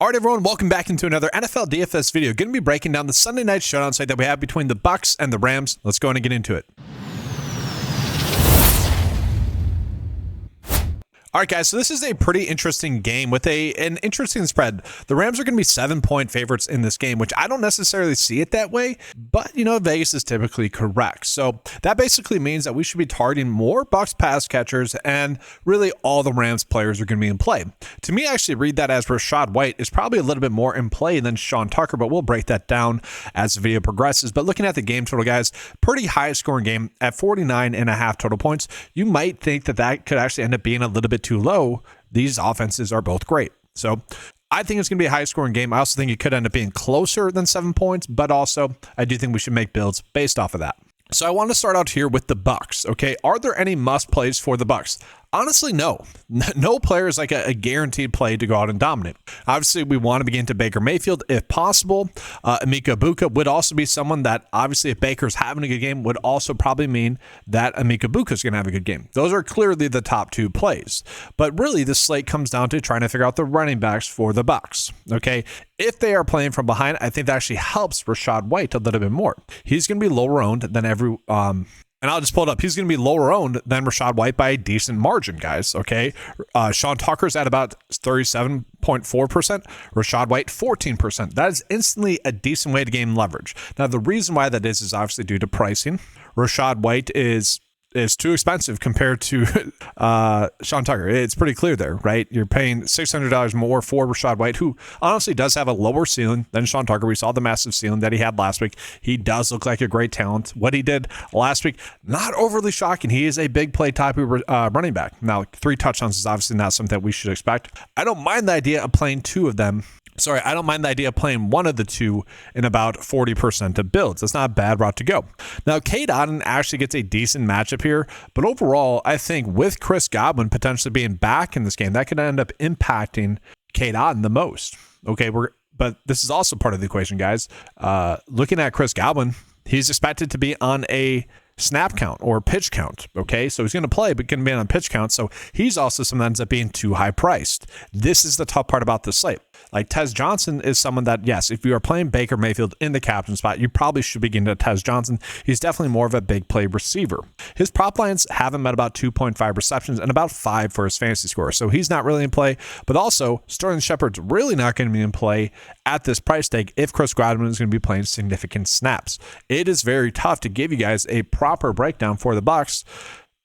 All right, everyone, welcome back into another NFL DFS video. Going to be breaking down the Sunday night showdown site that we have between the BUCS and the Rams. Let's go and get into it. All right, guys, so this is a pretty interesting game with an interesting spread. The Rams are going to be 7-point favorites in this game, which I don't necessarily see it that way, but, Vegas is typically correct. So that basically means that we should be targeting more BUCS pass catchers, and really all the Rams players are going to be in play. To me, I actually read that as Rachaad White is probably a little bit more in play than Sean Tucker, but we'll break that down as the video progresses. But looking at the game total, guys, pretty high scoring game at 49.5 total points. You might think that that could actually end up being a little bit too low. These offenses are both great. So I think it's going to be a high scoring game. I also think it could end up being closer than 7 points, but also I do think we should make builds based off of that. So I want to start out here with the BUCS. Okay, are there any must plays for the BUCS? Honestly, no. No player is like a guaranteed play to go out and dominate. Obviously, we want to begin to Baker Mayfield if possible. Emeka Egbuka would also be someone that, obviously, if Baker's having a good game, would also probably mean that Emeka Egbuka is going to have a good game. Those are clearly the top two plays. But really, the slate comes down to trying to figure out the running backs for the BUCS. Okay, if they are playing from behind, I think that actually helps Rachaad White a little bit more. He's going to be lower owned than and I'll just pull it up. He's going to be lower owned than Rachaad White by a decent margin, guys. Okay. Sean Tucker's at about 37.4%. Rachaad White, 14%. That is instantly a decent way to gain leverage. Now, the reason why that is obviously due to pricing. Rachaad White is too expensive compared to Sean Tucker. It's pretty clear there, right? You're paying $600 more for Rachaad White, who honestly does have a lower ceiling than Sean Tucker. We saw the massive ceiling that he had last week. He does look like a great talent. What he did last week, not overly shocking. He is a big play type of running back. Now, 3 touchdowns is obviously not something that we should expect. I don't mind the idea of playing 2 of them. Sorry, I don't mind the idea of playing one of the 2 in about 40% of builds. That's not a bad route to go. Now, Cade Otton actually gets a decent matchup here, but overall, I think with Chris Godwin potentially being back in this game, that could end up impacting Cade Otton the most. Okay, but this is also part of the equation, guys. Looking at Chris Godwin, he's expected to be on a snap count or pitch count. Okay, so he's going to play, but going to be on a pitch count. So he's also someone that ends up being too high priced. This is the tough part about this slate. Like Tez Johnson is someone that, yes, if you are playing Baker Mayfield in the captain spot, you probably should begin to Tez Johnson. He's definitely more of a big play receiver. His prop lines have him at about 2.5 receptions and about 5 for his fantasy score. So he's not really in play, but also Sterling Shepard's really not going to be in play at this price tag if Chris Godwin is going to be playing significant snaps. It is very tough to give you guys a proper breakdown for the BUCS,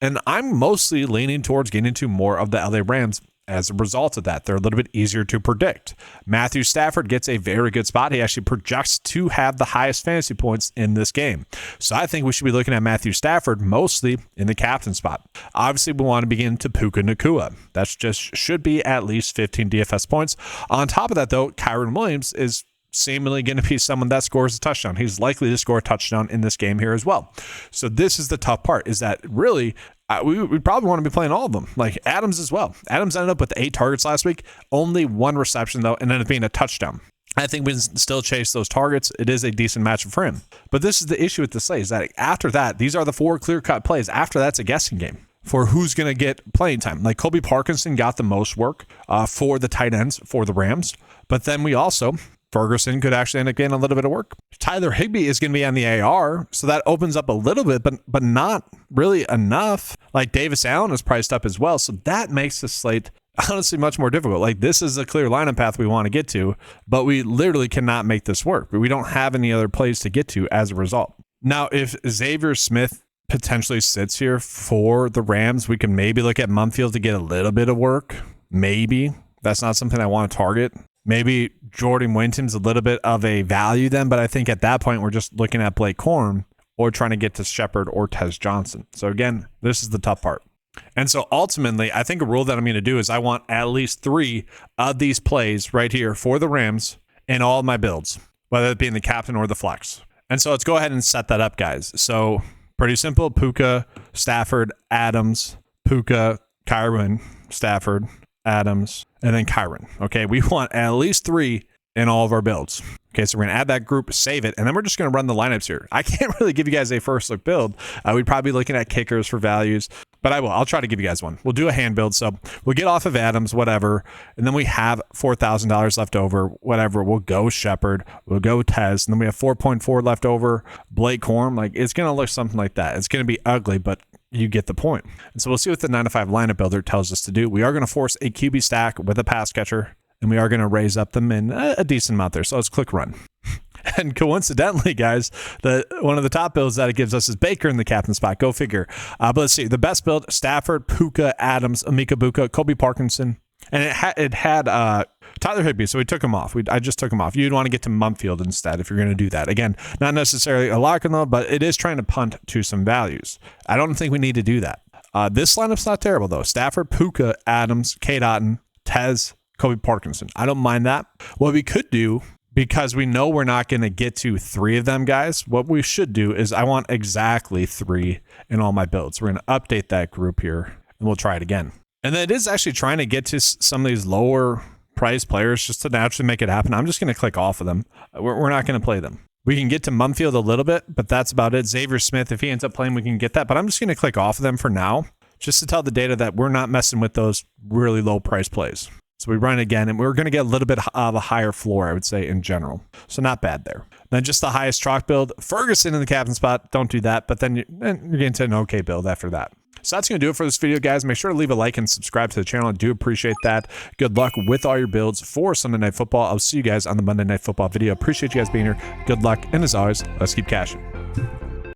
and I'm mostly leaning towards getting into more of the LA Rams. As a result of that, they're a little bit easier to predict. Matthew Stafford gets a very good spot. He actually projects to have the highest fantasy points in this game. So I think we should be looking at Matthew Stafford mostly in the captain spot. Obviously, we want to begin to Puka Nacua. That should be at least 15 DFS points. On top of that, though, Kyren Williams is seemingly going to be someone that scores a touchdown. He's likely to score a touchdown in this game here as well. So this is the tough part, is that really we probably want to be playing all of them, like Adams as well. Adams ended up with 8 targets last week, only 1 reception though, and ended up being a touchdown. I think we can still chase those targets. It is a decent matchup for him. But this is the issue with the slate, is that after that, these are the 4 clear-cut plays. After that's a guessing game for who's going to get playing time. Like Colby Parkinson got the most work for the tight ends for the Rams. But then we also, Ferguson could actually end up getting a little bit of work. Tyler Higbee is going to be on the AR, so that opens up a little bit, but not really enough. Like Davis Allen is priced up as well, so that makes the slate honestly much more difficult. Like this is a clear lineup path we want to get to, but we literally cannot make this work. We don't have any other plays to get to as a result. Now, if Xavier Smith potentially sits here for the Rams, we can maybe look at Mumfield to get a little bit of work. Maybe. That's not something I want to target. Maybe Jordan Winton's a little bit of a value then, but I think at that point we're just looking at Blake Corum or trying to get to Shepard or Tez Johnson. So again, this is the tough part. And so ultimately, I think a rule that I'm going to do is I want at least 3 of these plays right here for the Rams in all of my builds, whether it be in the captain or the flex. And so let's go ahead and set that up, guys. So pretty simple: Puka, Stafford, Adams, Puka, Kyren, Stafford, Adams, and then Kyren. Okay, we want at least 3 in all of our builds. Okay, so we're going to add that group, save it, and then we're just going to run the lineups here. I can't really give you guys a first look build. We'd probably be looking at kickers for values, but I'll try to give you guys one. We'll do a hand build. So we'll get off of Adams, whatever. And then we have $4,000 left over, whatever. We'll go Shepard, we'll go Tez. And then we have 4.4 left over, Blake Corm. Like, it's going to look something like that. It's going to be ugly, but you get the point. And so we'll see what the 9-to-5 lineup builder tells us to do. We are going to force a QB stack with a pass catcher, and we are going to raise up them in a decent amount there. So let's click run. And coincidentally, guys, one of the top builds that it gives us is Baker in the captain spot. Go figure. But let's see. The best build, Stafford, Puka, Adams, Amika Buka, Kobe Parkinson. And it had Tyler Higbee, so we took him off. I just took him off. You'd want to get to Mumfield instead if you're going to do that. Again, not necessarily a lock and load, but it is trying to punt to some values. I don't think we need to do that. This lineup's not terrible, though. Stafford, Puka, Adams, K. Dotton, Tez, Kobe Parkinson. I don't mind that. What we could do, because we know we're not going to get to 3 of them, guys, what we should do is I want exactly 3 in all my builds. We're going to update that group here, and we'll try it again. And then it is actually trying to get to some of these lower price players just to naturally make it happen. I'm just going to click off of them. We're not going to play them. We can get to Mumfield a little bit, but that's about it. Xavier Smith, if he ends up playing, we can get that. But I'm just going to click off of them for now, just to tell the data that we're not messing with those really low price plays. So we run again, and we're going to get a little bit of a higher floor, I would say, in general. So not bad there. Then just the highest chalk build, Ferguson in the captain spot. Don't do that, but then you're getting to an okay build after that. So that's going to do it for this video, guys. Make sure to leave a like and subscribe to the channel. I do appreciate that. Good luck with all your builds for Sunday Night Football. I'll see you guys on the Monday Night Football video. Appreciate you guys being here. Good luck, and as always, let's keep cashing.